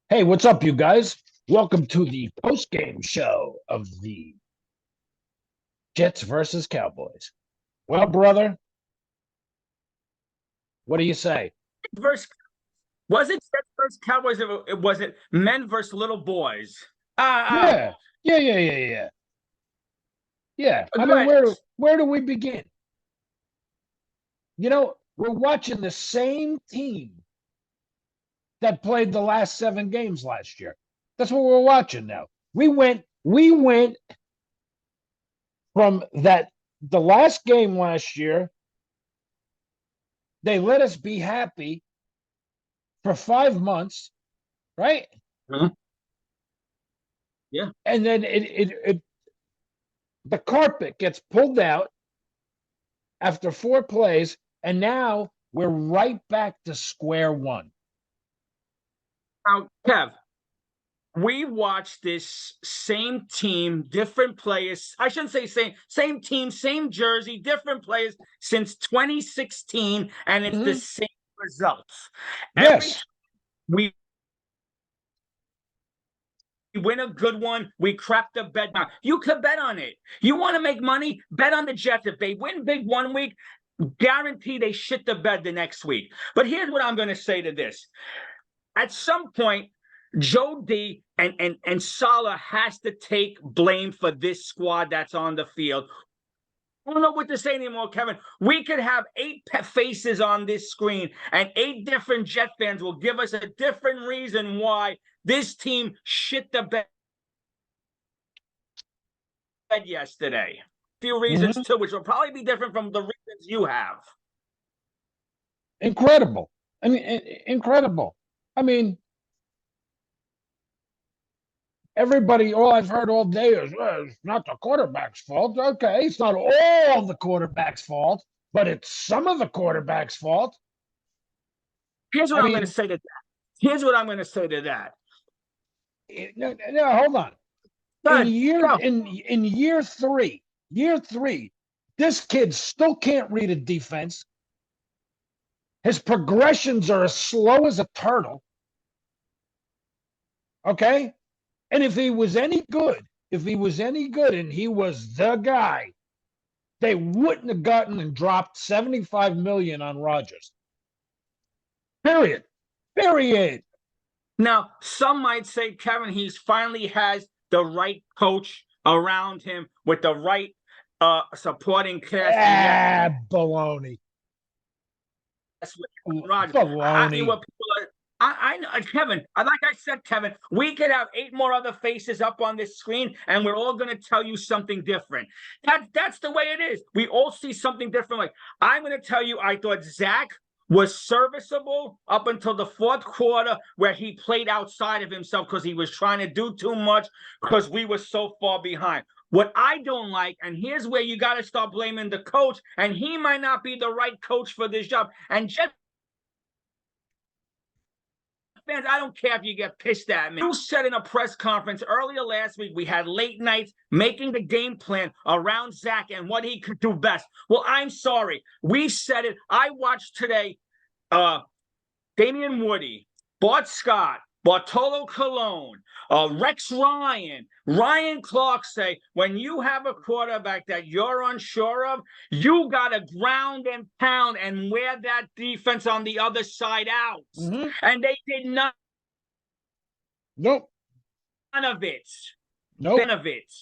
Hey, what's up, you guys? Welcome to the post-game show of the Jets versus Cowboys. Well, brother, what do you say? Versus was it Jets versus Cowboys? It was it men versus little boys. Uh, Yeah, yeah. Yeah. I mean, but where do we begin? We're watching the same team that played the last 7 games last year. That's what we're watching now. We went from the last game last year. They let us be happy for 5 months, right? huh? Yeah. And then the carpet gets pulled out after 4 plays, and now we're right back to square one. Now, Kev, we watched this same team, different players. I shouldn't say same team, same jersey, different players since 2016, and it's the Mm-hmm. same results. Every time Yes, we win a good one, we crap the bed down. You could bet on it. You want to make money? Bet on the Jets. If they win big one week, guarantee they shit the bed the next week. But here's what I'm going to say to this. At some point, Joe D and Salah has to take blame for this squad that's on the field. I don't know what to say anymore, Kevin. We could have 8 faces on this screen, and 8 different Jet fans will give us a different reason why this team shit the bed yesterday. A few reasons, mm-hmm. too, which will probably be different from the reasons you have. Incredible. I mean, incredible. I mean, everybody, all I've heard all day is, well, it's not the quarterback's fault. Okay, it's not all the quarterback's fault, but it's some of the quarterback's fault. Here's I what I'm going to mean, say to that. Here's what I'm going to say to that. no, hold on. Good. Go. In year three, this kid still can't read a defense. His progressions are as slow as a turtle. Okay. And if he was any good and he was the guy, they wouldn't have gotten and dropped 75 million on Rodgers. Period. Period. Now, some might say, Kevin, he's finally has the right coach around him with the right supporting cast. And yes, Baloney. that's what Rodgers. Baloney. What people are. I know, Kevin. Like I said, Kevin, we could have 8 more other faces up on this screen, and we're all going to tell you something different. That's the way it is. We all see something different. Like I'm going to tell you, I thought Zach was serviceable up until the fourth quarter, where he played outside of himself because he was trying to do too much because we were so far behind. What I don't like, and here's where you got to start blaming the coach, and he might not be the right coach for this job. And Jet fans, I don't care if you get pissed at me. You said in a press conference earlier last week we had late nights making the game plan around Zach and what he could do best. Well, I'm sorry. We said it. I watched today Damian Woody, Bart Scott, Bartolo Colon, Rex Ryan, Ryan Clark say, when you have a quarterback that you're unsure of, you got to ground and pound and wear that defense on the other side out. Mm-hmm. And they did none Nope. of it. Nope. None of it.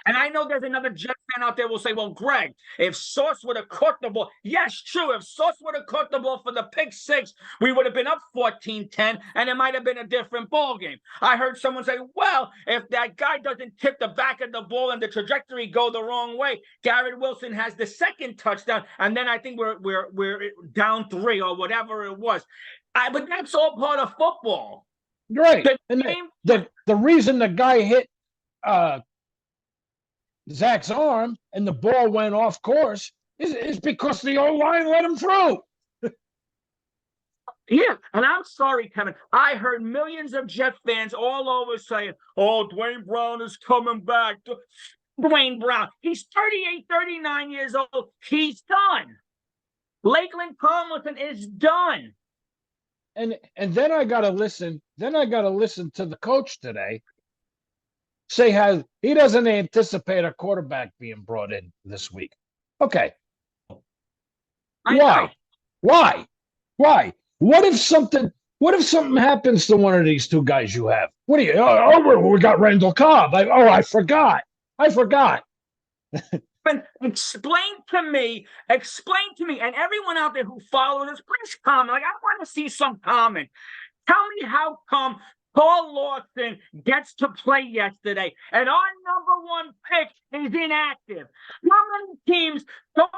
And I know there's another Jet fan out there will say, well, Greg, if Sauce would have caught the ball, yes, true. If Sauce would have caught the ball for the pick six, we would have been up 14-10, and it might have been a different ball game. I heard someone say, well, if that guy doesn't tip the back of the ball and the trajectory go the wrong way, Garrett Wilson has the second touchdown, and then I think we're down 3 or whatever it was. But that's all part of football. Right. The And game, the reason the guy hit Zach's arm and the ball went off course is because the O line let him through. yeah, and I'm sorry, Kevin. I heard millions of Jet fans all over saying, oh, Dwayne Brown is coming back. Dwayne Brown, he's 38, 39 years old. He's done. Lakeland Tomlinson is done. And then I gotta listen. Then I gotta listen to the coach today say how he doesn't anticipate a quarterback being brought in this week. Okay. I know. Why? Why? Why? What if something happens to one of these two guys you have? What do you? We got Randall Cobb. I forgot. I forgot. Explain to me, and everyone out there who follows this, please comment. Like, I want to see some comment. Tell me how come Paul Lawson gets to play yesterday and our number one pick is inactive. How many teams don't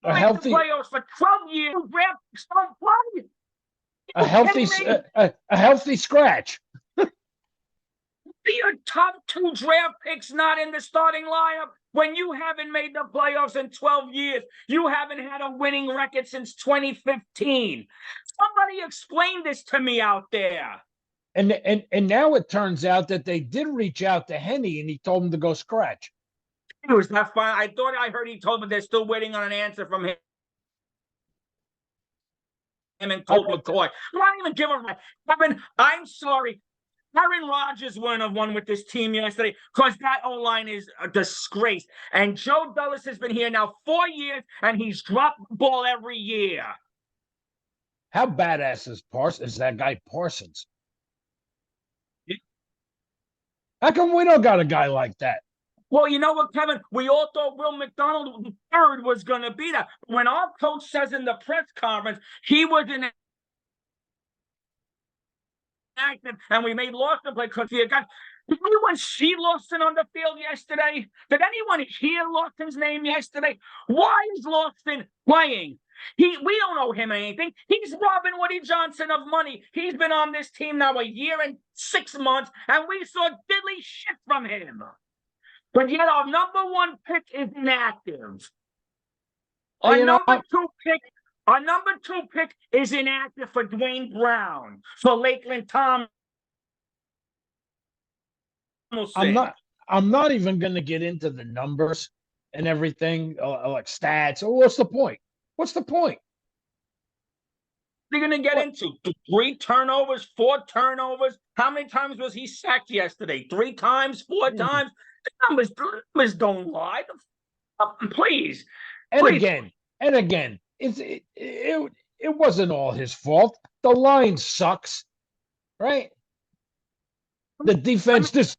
A make healthy, the playoffs for 12 years? Draft picks don't play. a healthy, a healthy scratch. Your top two draft picks not in the starting lineup when you haven't made the playoffs in 12 years. You haven't had a winning record since 2015. Somebody explain this to me out there. And now it turns out that they did reach out to Henny and he told him to go scratch. It was not fine. I thought I heard he told me they're still waiting on an answer from him. And Colt McCoy. But I don't even give a right. Kevin, I'm sorry. Aaron Rodgers wouldn't have won with this team yesterday because that O-line is a disgrace. And Joe Dulles has been here now 4 years, and he's dropped the ball every year. How badass is that guy Parsons? Yeah. How come we don't got a guy like that? Well, you know what, Kevin? We all thought Will McDonald III was going to be that. When our coach says in the press conference he was an active, and we made Lawson play because he got. Did anyone see Lawson on the field yesterday? Did anyone hear Lawson's name yesterday? Why is Lawson playing? We don't owe him anything. He's robbing Woody Johnson of money. He's been on this team now a year and 6 months, and we saw diddly shit from him. But yet our number one pick is inactive. Our number two pick is inactive for Dwayne Brown, for Lakeland Tomlinson. I'm not even going to get into the numbers and everything, like stats. What's the point? What's the point? They're going to get into 3 turnovers, 4 turnovers. How many times was he sacked yesterday? 3 times, 4 times? The numbers don't lie. Please. And again, it wasn't all his fault. The line sucks, right? The defense, this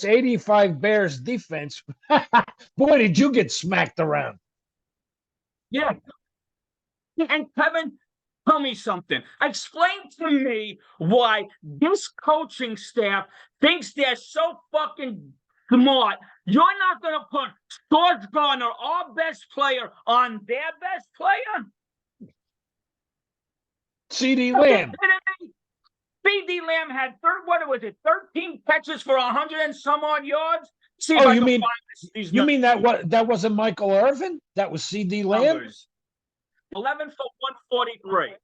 85 Bears defense. Boy, did you get smacked around. Yeah. And Kevin, tell me something. Explain to me why this coaching staff thinks they're so fucking smart. You're not going to put George Gardner, our best player, on their best player? CD Lamb. CD Lamb had 13 catches for 100 and some odd yards? You mean that wasn't Michael Irvin? That was CD Lamb? Numbers. 11 for 143.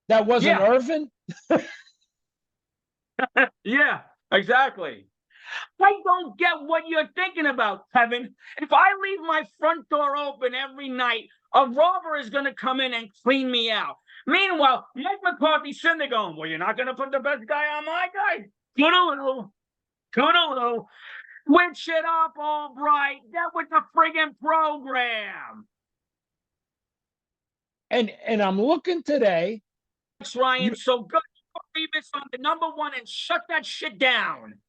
That wasn't Irvin? Yeah, exactly. I don't get what you're thinking about, Kevin. If I leave my front door open every night, a robber is going to come in and clean me out. Meanwhile, Mike McCarthy's sitting there going, well, you're not going to put the best guy on my guy? Toodaloo. Toodaloo. Switch it up, Albright. That was the friggin' program. And I'm looking today. That's Ryan. So good. Leave this on the number one and shut that shit down.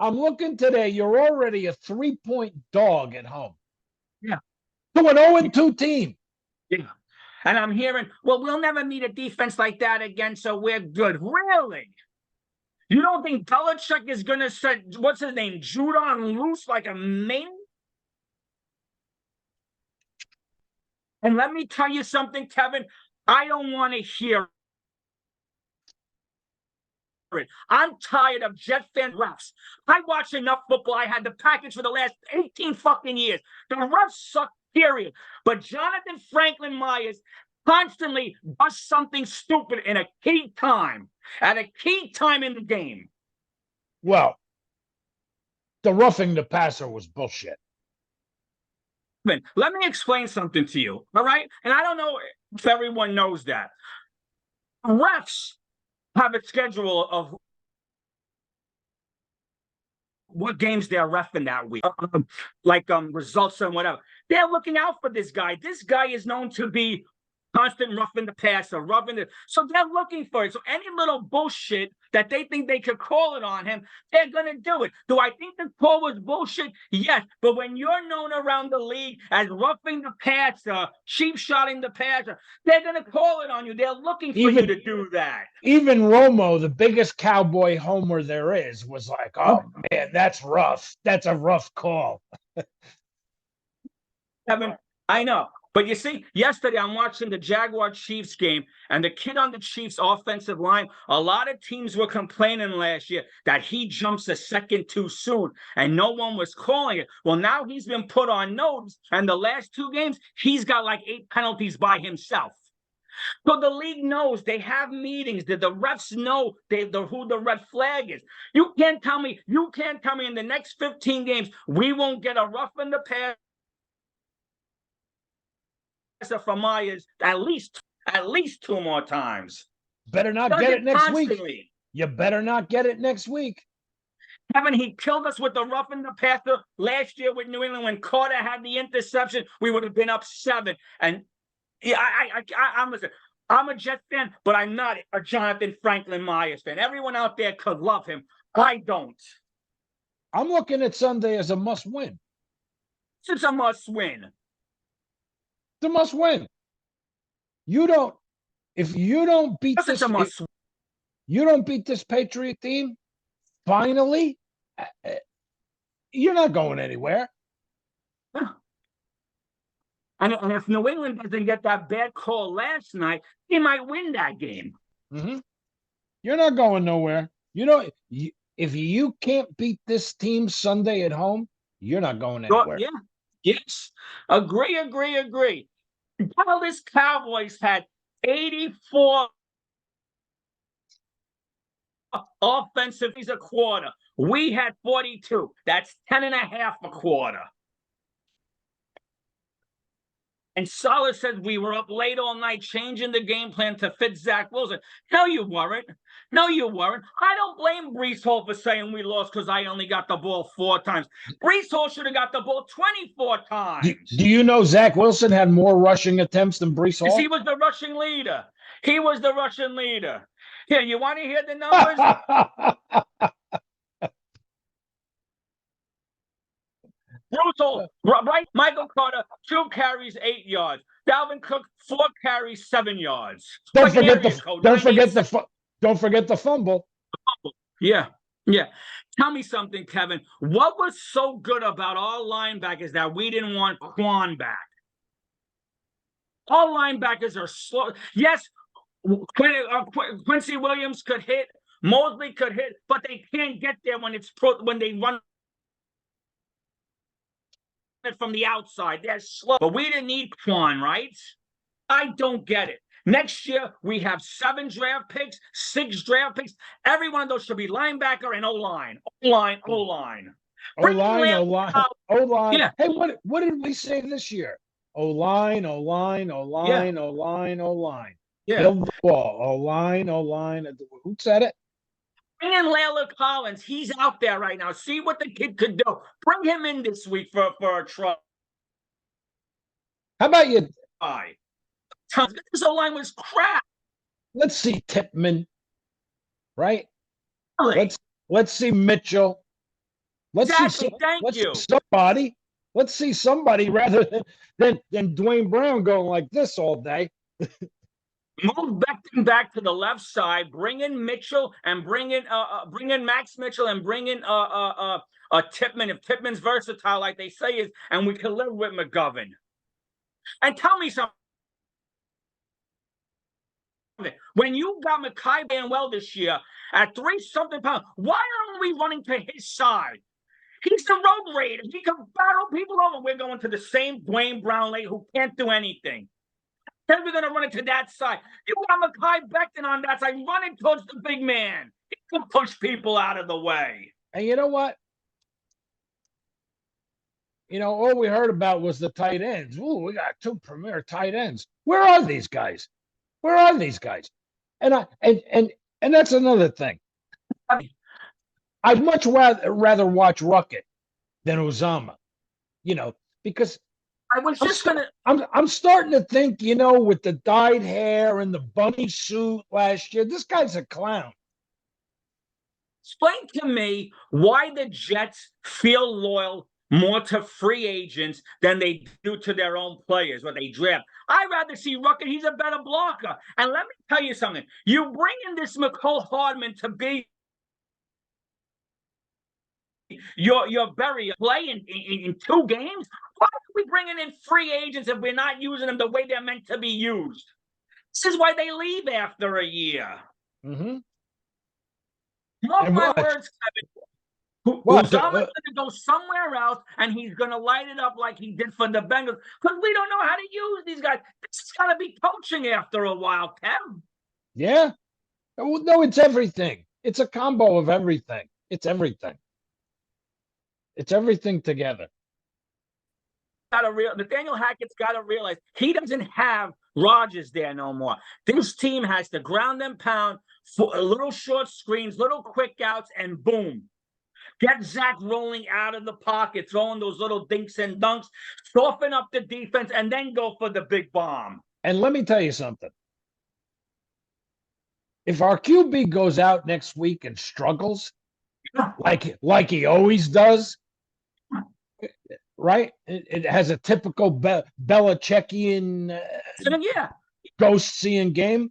I'm looking today. You're already a 3-point dog at home. Yeah. To an 0-2 team. Yeah. And I'm hearing, well, we'll never meet a defense like that again, so we're good. Really? You don't think Belichick is going to set, what's his name, Judon loose like a maniac? And let me tell you something, Kevin. I don't want to hear it. I'm tired of Jet fan refs. I watch enough football. I had the package for the last 18 fucking years. The refs suck, period. But Jonathan Franklin Myers constantly does something stupid in a key time, at a key time in the game. Well, the roughing the passer was bullshit. Let me explain something to you, all right? And I don't know if everyone knows that. Refs have a schedule of what games they're reffing that week, like results and whatever. They're looking out for this guy. This guy is known to be constant roughing the passer, roughing it. So they're looking for it. So any little bullshit that they think they could call it on him, they're going to do it. Do I think the call was bullshit? Yes. But when you're known around the league as roughing the passer, cheap shotting the passer, they're going to call it on you. They're looking for you to do that. Even Romo, the biggest Cowboy homer there is, was like, oh, man, that's rough. That's a rough call. Kevin, I know. But you see, yesterday I'm watching the Jaguar-Chiefs game, and the kid on the Chiefs' offensive line, a lot of teams were complaining last year that he jumps a second too soon, and no one was calling it. Well, now he's been put on notice, and the last 2 games, he's got like 8 penalties by himself. So the league knows, they have meetings, the refs know who the red flag is. You can't tell me in the next 15 games we won't get a rough in the pass from Myers at least 2 more times. Better not get it next week. You better not get it next week. Kevin, he killed us with the rough in the passer last year with New England. When Carter had the interception, we would have been up 7. And yeah, I'm a Jets fan, but I'm not a Jonathan Franklin Myers fan. Everyone out there could love him. I don't. I'm looking at Sunday as a must-win. It's a must-win. It's a must-win. If you don't beat this, you don't beat this Patriot team, finally, you're not going anywhere. And if New England doesn't get that bad call last night, he might win that game. Mm-hmm. You're not going nowhere. If you can't beat this team Sunday at home, you're not going anywhere. Yeah. Yes. Agree. Dallas Cowboys had 84 offensive a quarter. We had 42. That's 10.5 a quarter. And Salah said we were up late all night changing the game plan to fit Zach Wilson. No, you weren't. I don't blame Breece Hall for saying we lost because I only got the ball 4 times. Breece Hall should have got the ball 24 times. Do you know Zach Wilson had more rushing attempts than Breece Hall? He was the rushing leader. Here, you want to hear the numbers? Brutal, right? Michael Carter, 2 carries, 8 yards. Dalvin Cook, 4 carries, 7 yards. Don't forget the fumble. Yeah. Tell me something, Kevin. What was so good about our linebackers that we didn't want Quan back? All linebackers are slow. Yes, Quincy Williams could hit, Mosley could hit, but they can't get there when they run it from the outside. They're slow. But we didn't need Quan, right? I don't get it. Next year, we have 7 draft picks, 6 draft picks. Every one of those should be linebacker and O-line. O-line. O-line. Yeah. Hey, what did we say this year? O-line. Yeah. Build the wall. O-line. Who said it? Bring in Layla Collins. He's out there right now. See what the kid could do. Bring him in this week for a try. How about you? This O-line was crap. Let's see Tippmann, right? Really? Let's see Mitchell. Let's see somebody. Let's see somebody rather than Dwayne Brown going like this all day. Move back to the left side. Bring in Mitchell and bring in Max Mitchell and bring in Tippmann. If Tippmann's versatile like they say is, and we can live with McGovern. And tell me something. When you got Mekhi Banwell this year at 3-something pounds, why aren't we running to his side? He's the road raider. He can battle people over. We're going to the same Dwayne Brown lady who can't do anything. Then we're going to run it to that side. You got Mekhi Becton on that side, running towards the big man. He can push people out of the way. And you know what? all we heard about was the tight ends. Ooh, we got 2 premier tight ends. Where are these guys? Where are these guys? And that's another thing. I'd much rather watch Ruckett than Uzama, because I was just gonna. I'm starting to think, with the dyed hair and the bunny suit last year, this guy's a clown. Explain to me why the Jets feel loyal more to free agents than they do to their own players when they draft. I'd rather see Ruckert. He's a better blocker. And let me tell you something. You bring in this McCole Hardman to be your bury play in 2 games. Why are we bringing in free agents if we're not using them the way they're meant to be used? This is why they leave after a year. Mm-hmm. Mark my words, Kevin. Uzama's going to go somewhere else, and he's going to light it up like he did for the Bengals, because we don't know how to use these guys. This is going to be coaching after a while, Kev. Yeah. No, it's everything. It's a combo of everything. It's everything. It's everything together. Nathaniel Hackett's got to realize he doesn't have Rodgers there no more. This team has to ground and pound for little short screens, little quick outs, and boom. Get Zach rolling out of the pocket, throwing those little dinks and dunks, soften up the defense, and then go for the big bomb. And let me tell you something. If our QB goes out next week and struggles, like he always does, right? It has a typical Belichickian ghost seeing game.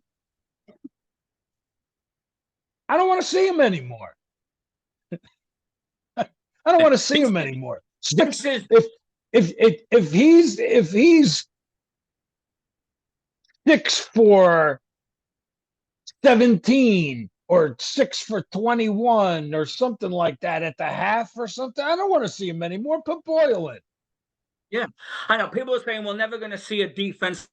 I don't want to see him anymore. I don't want to see him anymore. If he's 6 for 17 or 6 for 21 or something like that at the half or something, I don't want to see him anymore. Put Boyle in. Yeah, I know. People are saying we're never going to see a defense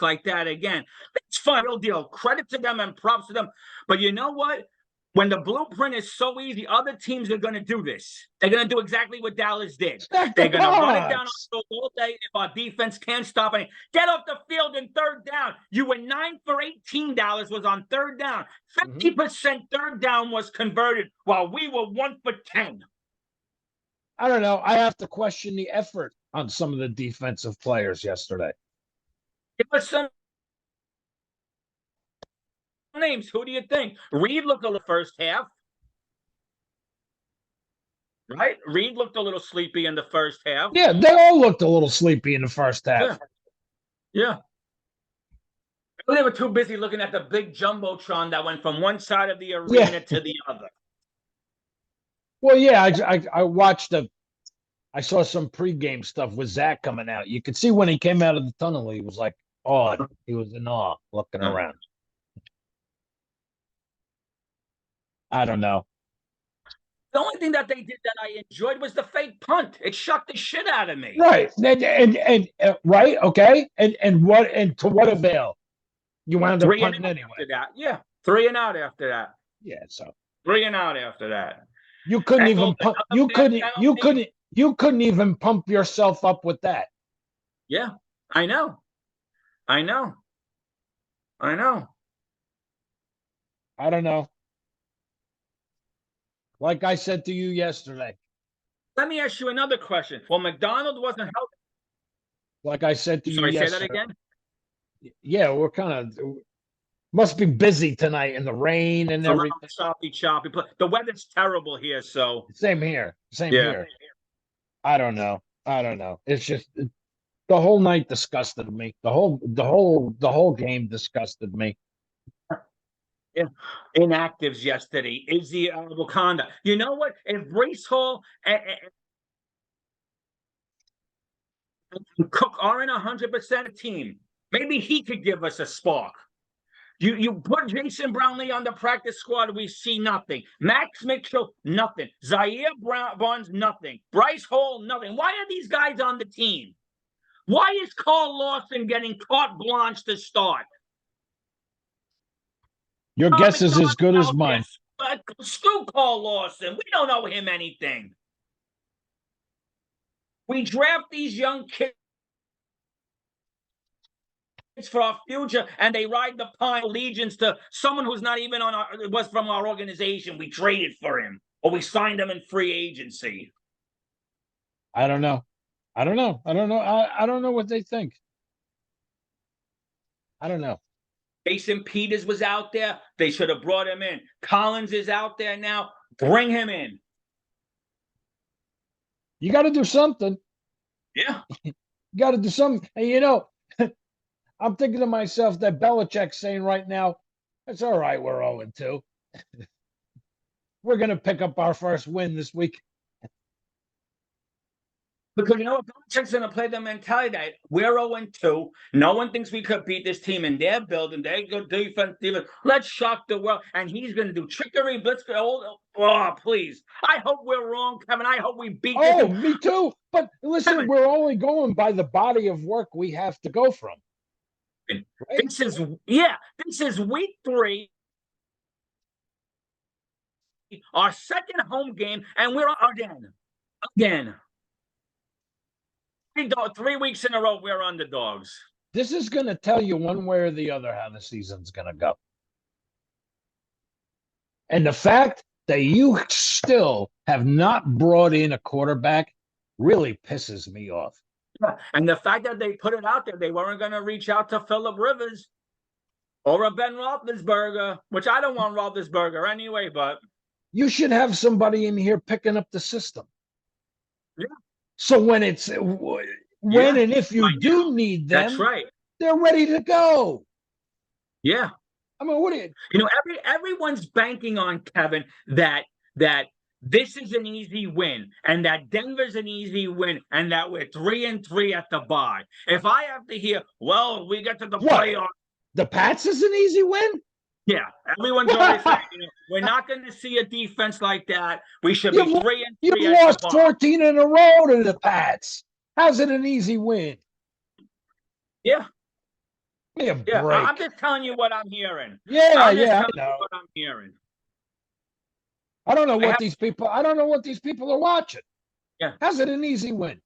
like that again. It's fun, real deal. Credit to them and props to them. But you know what? When the blueprint is so easy, other teams are going to do this. They're going to do exactly what Dallas did. They're going to run it down all day. If our defense can't stop it, get off the field in 3rd down. You were 9 for 18, Dallas was on 3rd down. 50% 3rd down was converted, while we were 1 for 10. I don't know. I have to question the effort on some of the defensive players yesterday. Give us some names. Who do you think? Reed looked a little first half. Right? Reed looked a little sleepy in the first half. Yeah, they all looked a little sleepy in the first half. Yeah. They were too busy looking at the big jumbotron that went from one side of the arena to the other. Well, yeah, I watched I saw some pregame stuff with Zach coming out. You could see when he came out of the tunnel, he was like awed. He was in awe looking around. I don't know. The only thing that they did that I enjoyed was the fake punt. It shocked the shit out of me. Right. And right, okay. And to what avail? You wound up punting anyway. After that. Yeah. 3 and out after that. Yeah, so 3 and out after that. You couldn't even pump, you couldn't even pump yourself up with that. Yeah, I know. I don't know. Like I said to you yesterday. Let me ask you another question. Well, McDonald wasn't healthy. Like I said to you yesterday. Say that again? Yeah, we're kind of must be busy tonight in the rain and everything. Choppy. The weather's terrible here, so. Same here. Here. I don't know. It's just the whole night disgusted me. The whole game disgusted me. Yeah. Inactives yesterday. Izzy Wakanda. You know what? If Brace Hall and Cook aren't 100% team, maybe he could give us a spark. You put Jason Brownlee on the practice squad, we see nothing. Max Mitchell, nothing. Zaire Barnes, nothing. Bryce Hall, nothing. Why are these guys on the team? Why is Carl Lawson getting carte blanche to start? Your guess is as good as mine. Screw Carl Lawson. We don't owe him anything. We draft these young kids for our future, and they ride the pine allegiance to someone who's not even was from our organization. We traded for him, or we signed him in free agency. I don't know. I don't know. I don't know. I don't know what they think. I don't know. Jason Peters was out there. They should have brought him in. Collins is out there now. Bring him in. You got to do something. Yeah. You got to do something. And you know, I'm thinking to myself that Belichick's saying right now, it's all right. We're 0-2. We're going to pick up our first win this week. Because you know what? Belichick's going to play the mentality that we're 0-2. No one thinks we could beat this team in their building. They go defense. Let's shock the world. And he's going to do trickery, blitz. Oh, please. I hope we're wrong, Kevin. I hope we beat this. Oh, me too. But listen, Kevin, we're only going by the body of work we have to go from. Right? This is week 3. Our second home game, and we're again. 3 weeks in a row, we're underdogs. This is going to tell you one way or the other how the season's going to go. And the fact that you still have not brought in a quarterback really pisses me off. Yeah. And the fact that they put it out there, they weren't going to reach out to Phillip Rivers or a Ben Roethlisberger, which I don't want Roethlisberger anyway, but. You should have somebody in here picking up the system. Yeah. So when it's and if you do need them, that's right, they're ready to go. Yeah. I mean, what do you everyone's banking on, Kevin, that this is an easy win, and that Denver's an easy win, and that we're 3-3 at the bye. If I have to hear, well, we get to the playoffs. The Pats is an easy win? Yeah, everyone's always saying, we're not going to see a defense like that. We should be 3-3. You've lost 14 in a row to the Pats. How's it an easy win? Yeah. Give me a break. I'm just telling you what I'm hearing. I know. What I'm hearing. I don't know what these people are watching. Yeah. How's it an easy win?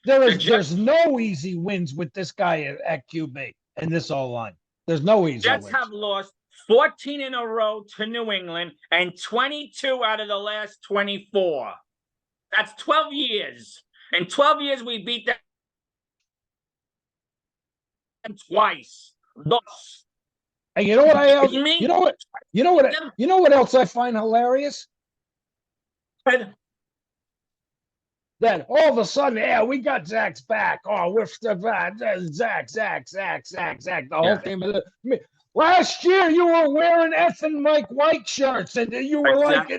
There's no easy wins with this guy at QB and this O-line. There's no easy Jets wins. have lost 14 in a row to New England and 22 out of the last 24. That's 12 years. In 12 years, we beat them twice. Dos. And you know what you know what else I find hilarious? That all of a sudden, we got Zach's back. Oh, we're Zach. The whole team. Last year, you were wearing effing Mike White shirts, and you were like,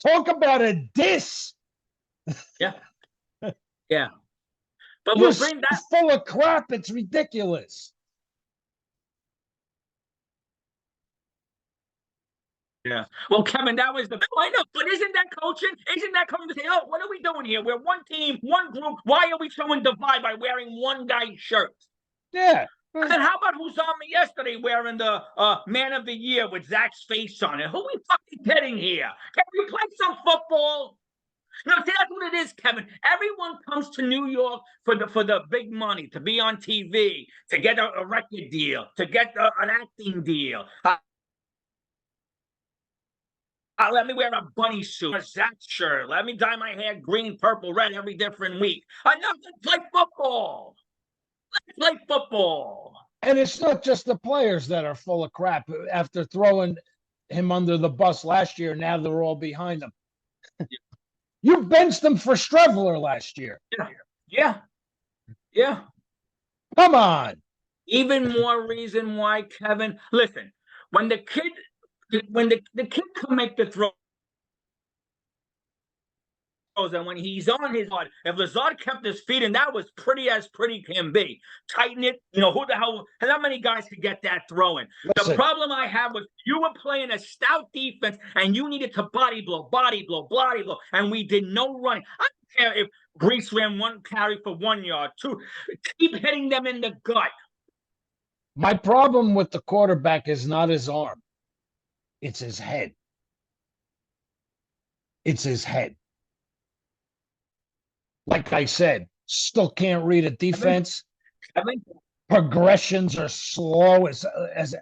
talk about a diss. Yeah. Yeah. But we'll bring that full of crap. It's ridiculous. Yeah. Well, Kevin, that was I know, but isn't that coaching? Isn't that coming to say, oh, what are we doing here? We're one team, one group. Why are we showing divide by wearing one guy's shirt? Yeah. And how about who's on me yesterday wearing the Man of the Year with Zach's face on it? Who are we fucking kidding here? Can we play some football? No, see, that's what it is, Kevin. Everyone comes to New York for the big money, to be on TV, to get a record deal, to get an acting deal. Let me wear a bunny suit, a Zach shirt. Let me dye my hair green, purple, red every different week. Enough, let's play football. Let's play football. And it's not just the players that are full of crap. After throwing him under the bus last year, now they're all behind him. You benched them for Strevler last year. Yeah. Come on. Even more reason why, Kevin. Listen, when the kid can make the throw, and when he's on his heart, if Lazard kept his feet, and that was pretty as pretty can be, tighten it. You know, who the hell? How many guys could get that throwing? The problem I have was you were playing a stout defense, and you needed to body blow, and we did no running. I don't care if Grease ran one carry for 1 yard, 2. Keep hitting them in the gut. My problem with the quarterback is not his arm. It's his head. It's his head. like I said, still can't read a defense. Kevin, Progressions are slow as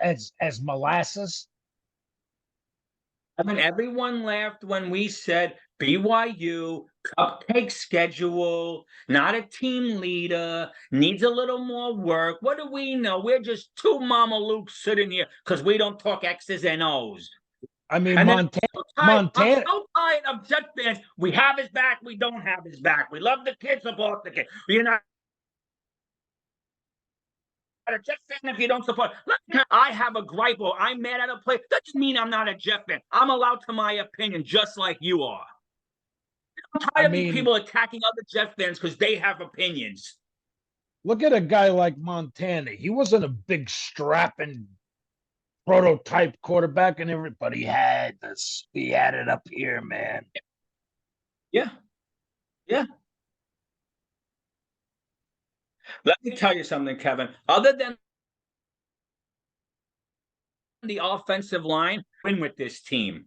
molasses. I mean, everyone laughed when we said BYU, cupcake schedule, not a team leader, needs a little more work. What do we know? We're just two Mama Lukes sitting here because we don't talk X's and O's. I mean, And then Montana. I'm so tired of Jet fans. We have his back. We don't have his back. We love the kids, support the kids. You're not a Jet fan if you don't support. Look, I have a gripe or I'm mad at a play. That doesn't mean I'm not a Jet fan. I'm allowed to my opinion, just like you are. I'm tired of these people attacking other Jet fans because they have opinions. Look at a guy like Montana. He wasn't a big strapping prototype quarterback, and everybody had this. He had it up here, man. Yeah. Yeah. Let me tell you something, Kevin. Other than the offensive line, win with this team.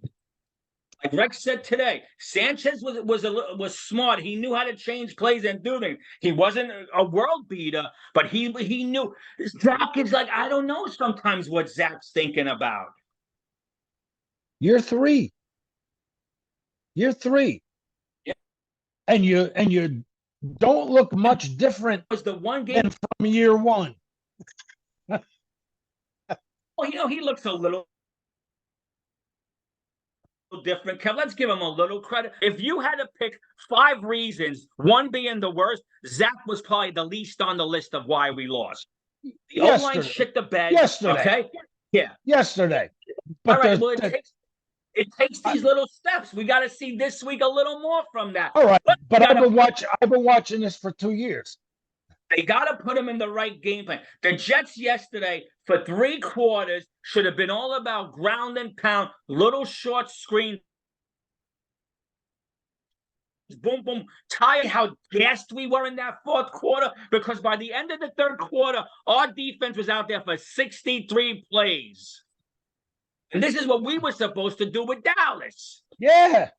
Like Rex said today, Sanchez was smart. He knew how to change plays and do things. He wasn't a world beater, but he knew. Zach is like, I don't know sometimes what Zach's thinking about. Year three. Yeah. And you don't look much different was the one game than from year one. Well, he looks a little different. Kev, let's give him a little credit. If you had to pick 5 reasons, one being the worst, Zach was probably the least on the list of why we lost. The O-line shit the bed. Yesterday. Okay? Yeah. Yesterday. But all right, well, it takes these little steps. We got to see this week a little more from that. All right, but I've been watching this for 2 years. They got to put him in the right game plan. The Jets yesterday, for 3 quarters, should have been all about ground and pound, little short screen. Boom, boom. Tired how gassed we were in that 4th quarter because by the end of the 3rd quarter, our defense was out there for 63 plays. And this is what we were supposed to do with Dallas. Yeah.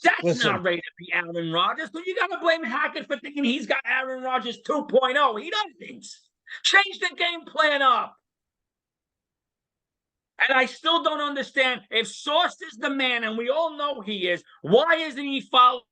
That's not ready to be Aaron Rodgers. So you got to blame Hackett for thinking he's got Aaron Rodgers 2.0. He doesn't. Change the game plan up. And I still don't understand, if Sauce is the man, and we all know he is, why isn't he following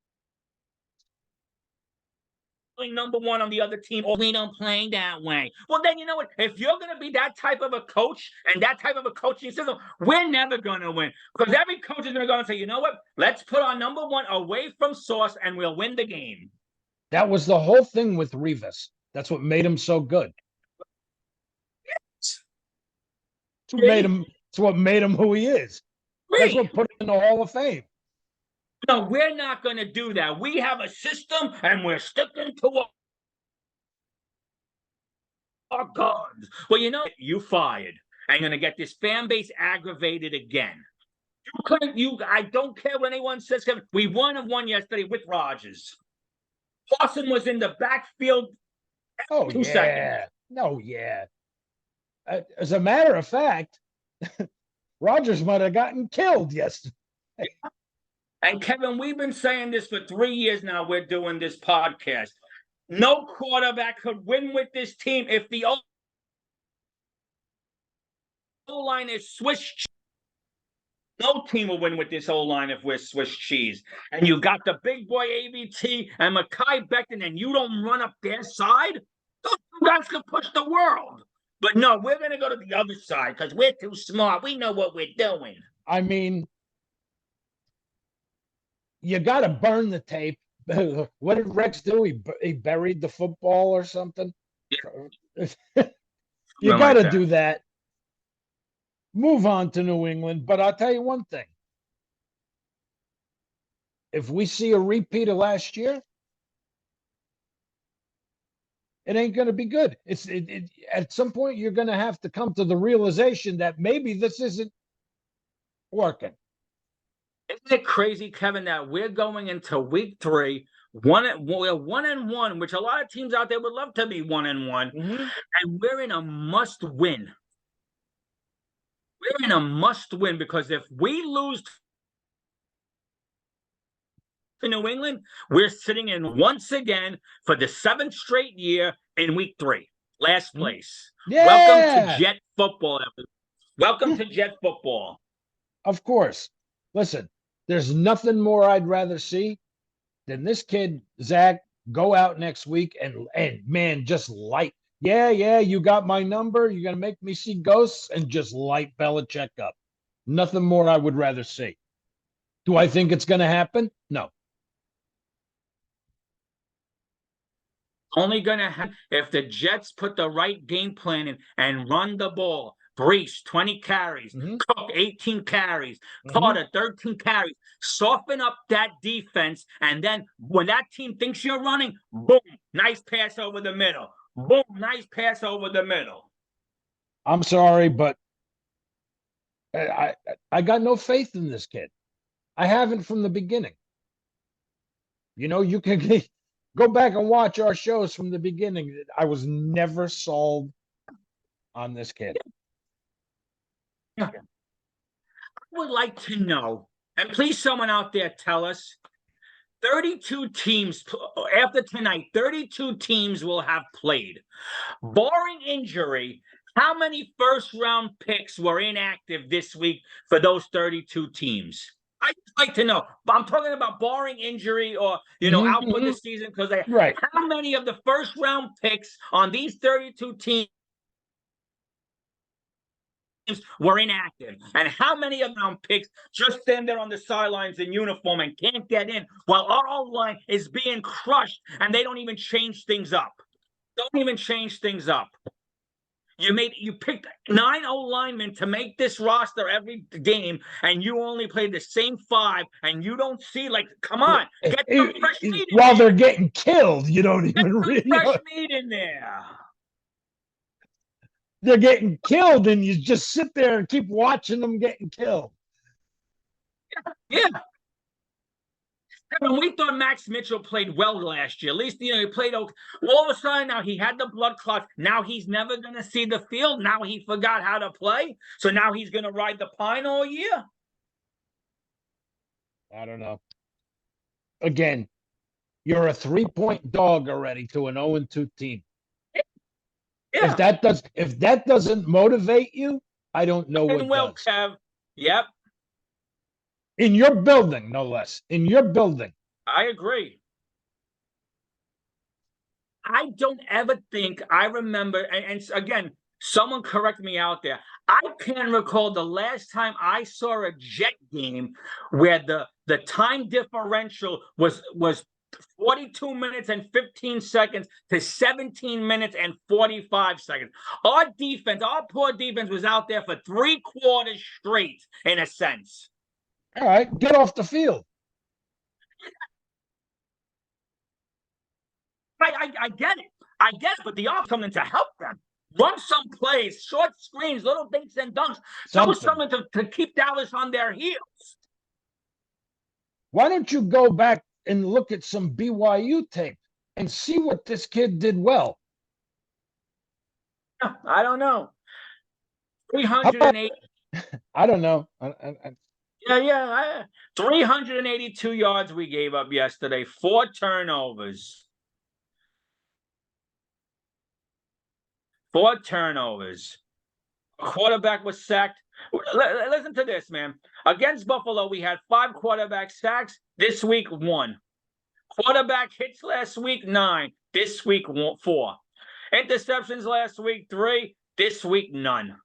number 1 on the other team? Or we don't play that way. Well, then you know what? If you're going to be that type of a coach and that type of a coaching system, we're never going to win. Because every coach is going to go and say, you know what? Let's put our number 1 away from Sauce and we'll win the game. That was the whole thing with Revis. That's what made him so good. It's what made him who he is. That's what put him in the Hall of Fame. No, we're not going to do that. We have a system, and we're sticking to our guns. Well, you know, you fired. I'm going to get this fan base aggravated again. I don't care what anyone says, Kevin. We won yesterday with Rodgers. Parson was in the backfield. 2 seconds. No, yeah. As a matter of fact, Rodgers might have gotten killed yesterday. And Kevin, we've been saying this for 3 years now. We're doing this podcast. No quarterback could win with this team if the O-line is Swiss cheese. No team will win with this O-line if we're Swiss cheese. And you got the big boy AVT and Mekhi Becton, and you don't run up their side? Those guys can push the world. But no, we're going to go to the other side because we're too smart. We know what we're doing. I mean, you got to burn the tape. What did Rex do? He buried the football or something? Yeah. You got to do that. Move on to New England. But I'll tell you one thing. If we see a repeat of last year, it ain't going to be good. At some point, you're going to have to come to the realization that maybe this isn't working. Isn't it crazy, Kevin, that we're going into week 3, we're 1-1, which a lot of teams out there would love to be 1-1, and we're in a must-win. We're in a must-win because if we lose to New England, we're sitting in once again for the 7th straight year in week 3. Last place. Welcome to Yeah. Jet football. Welcome to Jet football. Of course. Listen, there's nothing more I'd rather see than this kid, Zach, go out next week and man, just light. Yeah, you got my number. You're going to make me see ghosts and just light Belichick up. Nothing more I would rather see. Do I think it's going to happen? No. Only going to happen if the Jets put the right game plan in and run the ball. Brees, 20 carries. Cook, 18 carries. Carter, 13 carries. Soften up that defense, and then when that team thinks you're running, boom, nice pass over the middle. Boom, nice pass over the middle. I'm sorry, but I got no faith in this kid. I haven't from the beginning. You know, you can go back and watch our shows from the beginning. I was never sold on this kid. I would like to know, and please someone out there tell us, 32 teams, after tonight, 32 teams will have played. Barring injury, how many first-round picks were inactive this week for those 32 teams? I'd like to know. I'm talking about barring injury or, out for the season, because right. How many of the first-round picks on these 32 teams were inactive, and how many of them picks just stand there on the sidelines in uniform and can't get in while our O-line is being crushed and they don't even change things up? You picked 9 O-linemen to make this roster every game, and you only played the same 5, and you don't see, come on, get some fresh meat in while there. They're getting killed, you don't even really fresh meat in there. They're getting killed, and you just sit there and keep watching them getting killed. Yeah. When we thought Max Mitchell played well last year, at least, he played okay. All of a sudden, now he had the blood clot. Now he's never going to see the field. Now he forgot how to play. So now he's going to ride the pine all year. I don't know. Again, you're a 3-point dog already to an 0-2 team. Yeah. If that doesn't motivate you, I don't know what does. Kev. Yep. In your building, no less. In your building. I agree. I don't ever think I remember, and again, someone correct me out there. I can't recall the last time I saw a Jet game where the time differential was 42 minutes and 15 seconds to 17 minutes and 45 seconds. Our poor defense was out there for 3 quarters straight, in a sense. All right, get off the field. I get it. But the offense coming to help them. Run some plays, short screens, little dinks and dunks. Do something to keep Dallas on their heels. Why don't you go back and look at some BYU tape and see what this kid did well? I don't know. 308. I don't know. 382 yards we gave up yesterday. 4 turnovers. 4 turnovers. Quarterback was sacked. Listen to this, man. Against Buffalo, we had 5 quarterback sacks. This week, 1. Quarterback hits last week, 9. This week, 4. Interceptions last week, 3. This week, none.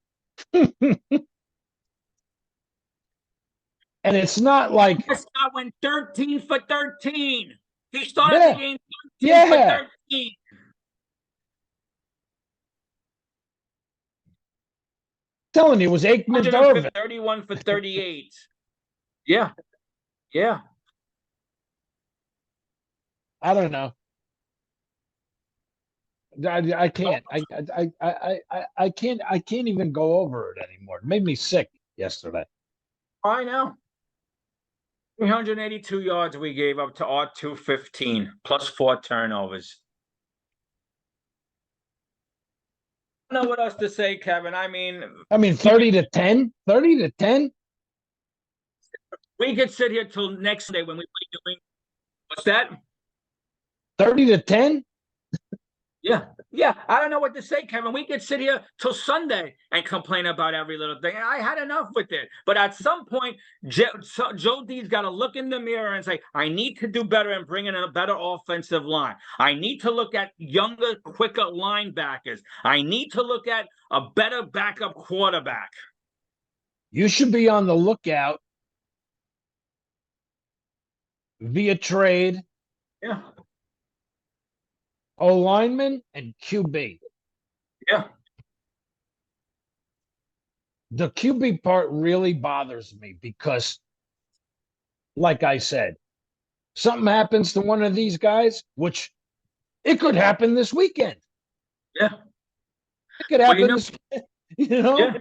And it's not like Prescott went 13 for 13. He started the game 13 for 13. Telling you, it was Aikman Irvin. 31 for 38. Yeah. I don't know. I can't. I can't even go over it anymore. It made me sick yesterday. I know. 382 yards we gave up to our 215, plus 4 turnovers. I don't know what else to say, Kevin. I mean 30 to 10? 30 to 10? We could sit here till next day when we play New England. What's that? 30-10? Yeah. Yeah. I don't know what to say, Kevin. We could sit here till Sunday and complain about every little thing. I had enough with it. But at some point, Joe D's got to look in the mirror and say, I need to do better and bring in a better offensive line. I need to look at younger, quicker linebackers. I need to look at a better backup quarterback. You should be on the lookout via trade. Yeah. O-lineman and QB. Yeah. The QB part really bothers me because, like I said, something happens to one of these guys, which it could happen this weekend. Yeah. It could happen this Yeah.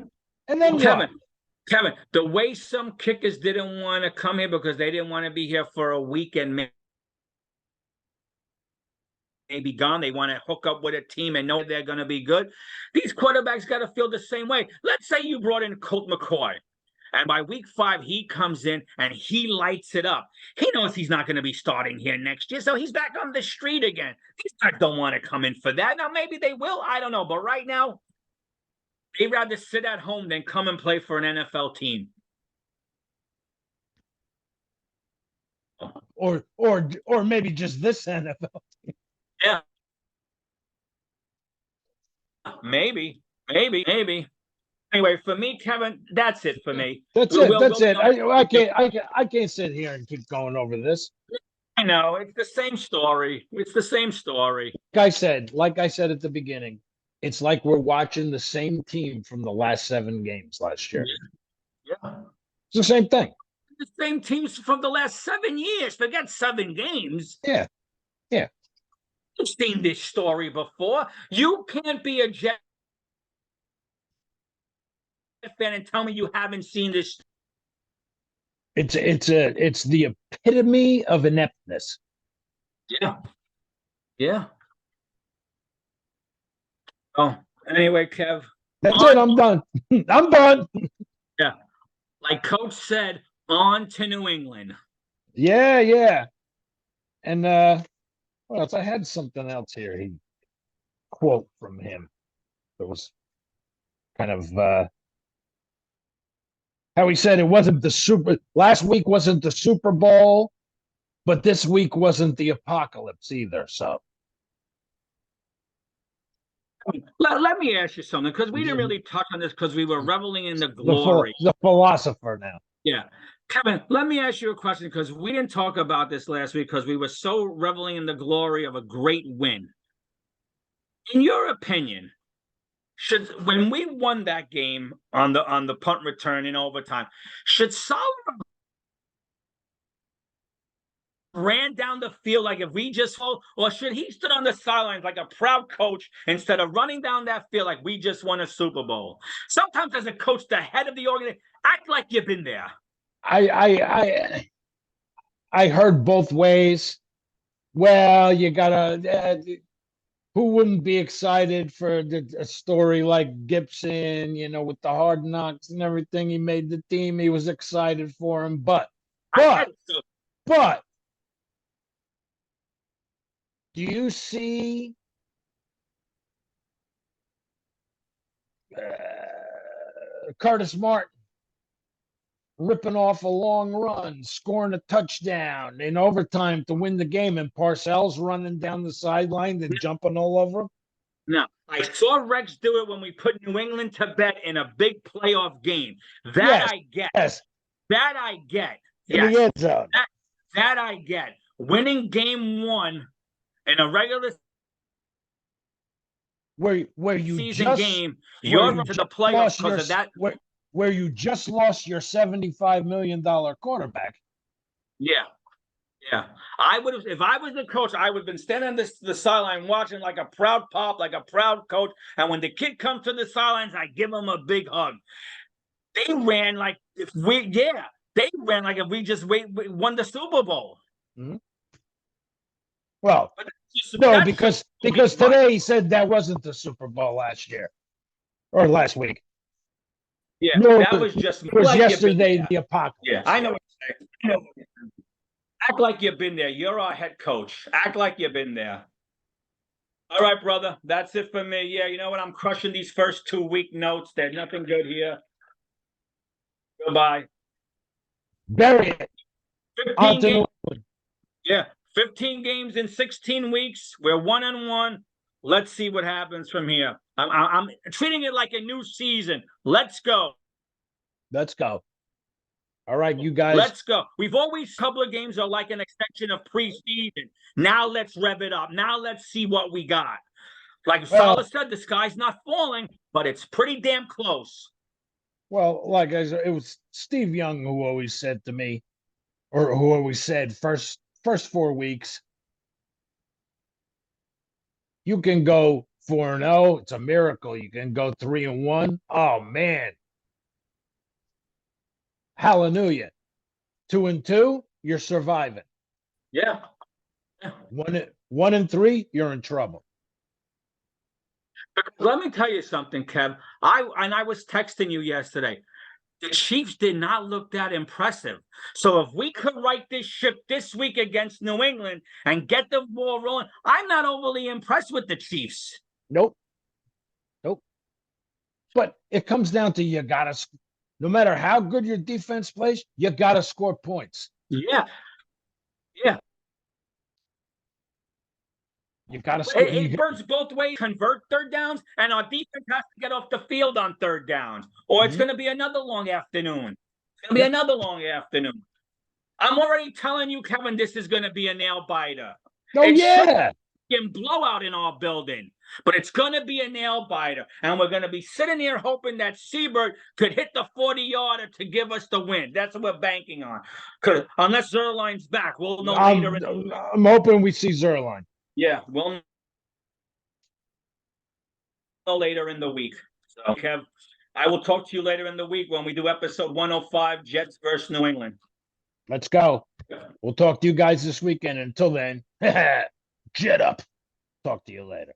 And then Kevin, the way some kickers didn't want to come here because they didn't want to be here for a weekend, maybe gone. They want to hook up with a team and know they're going to be good. These quarterbacks got to feel the same way. Let's say you brought in Colt McCoy, and by week 5, he comes in and he lights it up. He knows he's not going to be starting here next year, so he's back on the street again. These guys don't want to come in for that. Now, maybe they will. I don't know. But right now, they'd rather sit at home than come and play for an NFL team. Or maybe just this NFL team. Yeah. Maybe. Anyway, for me, Kevin, that's it for me. That's it. I can't sit here and keep going over this. I know it's the same story. Like I said at the beginning, it's like we're watching the same team from the last 7 games last year. Yeah. It's the same thing. The same teams from the last 7 years. Forget 7 games. Yeah. You've seen this story before. You can't be a Jet fan and tell me you haven't seen this. It's the epitome of ineptness. Yeah. Oh, anyway, Kev. That's it. I'm done. I'm done. Yeah. Like Coach said, on to New England. Yeah. And what else? I had something else here. He quote from him. It was kind of how he said it wasn't last week wasn't the Super Bowl, but this week wasn't the apocalypse either. So let me ask you something, because we didn't really touch on this because we were reveling in the glory. The philosopher now. Yeah. Kevin, let me ask you a question, because we didn't talk about this last week because we were so reveling in the glory of a great win. In your opinion, when we won that game on the punt return in overtime, should Salah ran down the field like if we just hold, or should he stood on the sidelines like a proud coach instead of running down that field like we just won a Super Bowl? Sometimes as a coach, the head of the organization, act like you've been there. I heard both ways. Well, you gotta. Who wouldn't be excited for a story like Gibson? With the hard knocks and everything, he made the team. He was excited for him, but do you see Curtis Martin ripping off a long run, scoring a touchdown in overtime to win the game, and Parcells running down the sideline and jumping all over him? No, I saw Rex do it when we put New England to bed in a big playoff game. That I get. Yes. That I get. In the end zone. That I get. Winning game 1 in a regular where you season just, game, you're to the playoffs because of that. Where you just lost your $75 million quarterback. Yeah. I would have, if I was the coach, I would have been standing on the sideline watching like a proud pop, like a proud coach. And when the kid comes to the sidelines, I give him a big hug. They ran like if we just won the Super Bowl. Mm-hmm. Well, no, because today he said that wasn't the Super Bowl last year or last week. Yeah, no, that was just it was yesterday. The apocalypse. Yeah, I know what you're saying. Act like you've been there. You're our head coach. Act like you've been there. All right, brother. That's it for me. Yeah, you know what? I'm crushing these first 2-week notes. There's nothing good here. Goodbye. Bury it. 15 games. Yeah, 15 games in 16 weeks. We're 1-1. Let's see what happens from here. I'm treating it like a new season. Let's go. Let's go. All right, you guys. Let's go. We've always, couple of games are like an extension of preseason. Now let's rev it up. Now let's see what we got. Like Salah said, the sky's not falling, but it's pretty damn close. Well, like I said, it was Steve Young who always said to me, or who always said, first 4 weeks, you can go 4-0. It's a miracle. You can go 3-1. Oh man. Hallelujah. 2-2, you're surviving. Yeah. 1-3, you're in trouble. Because let me tell you something, Kev. I was texting you yesterday. The Chiefs did not look that impressive. So if we could right this ship this week against New England and get the ball rolling, I'm not overly impressed with the Chiefs. Nope. But it comes down to you got to, no matter how good your defense plays, you got to score points. Yeah. You got to score. It burns both ways. Convert third downs, and our defense has to get off the field on third downs, or it's going to be another long afternoon. It's going to be another long afternoon. I'm already telling you, Kevin, this is going to be a nail biter. Oh, yeah. It's blowout in our building, but it's going to be a nail biter, and we're going to be sitting here hoping that Seabird could hit the 40-yarder to give us the win. That's what we're banking on. Unless Zerline's back, we'll know later. I'm hoping we see Zerline. Yeah, we'll know later in the week. So, Kev, I will talk to you later in the week when we do episode 105, Jets versus New England. Let's go. We'll talk to you guys this weekend. Until then, jet up. Talk to you later.